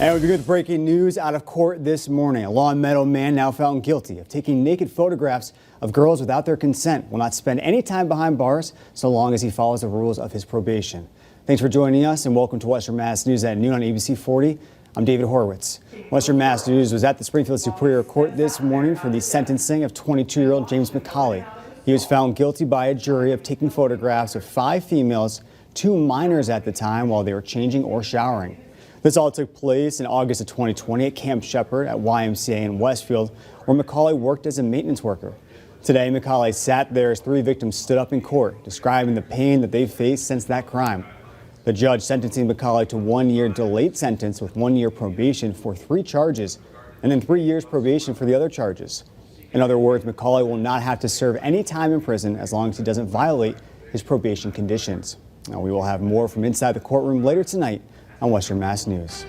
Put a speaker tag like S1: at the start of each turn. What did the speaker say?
S1: And we begin with breaking news out of court this morning. A Longmeadow man now found guilty of taking naked photographs of girls without their consent will not spend any time behind bars so long as he follows the rules of his probation. Thanks for joining us and welcome to Western Mass News at noon on ABC 40. I'm David Horowitz. Western Mass News was at the Springfield Superior Court this morning for the sentencing of 22-year-old James McColley. He was found guilty by a jury of taking photographs of 5 females, 2 minors at the time, while they were changing or showering. This all took place in August of 2020 at Camp Shepherd at YMCA in Westfield, where McColley worked as a maintenance worker. Today, McColley sat there as 3 victims stood up in court, describing the pain that they've faced since that crime. The judge sentencing McColley to 1-year delayed sentence with 1-year probation for 3 charges, and then 3 years probation for the other charges. In other words, McColley will not have to serve any time in prison as long as he doesn't violate his probation conditions. Now, we will have more from inside the courtroom later tonight on Western Mass News.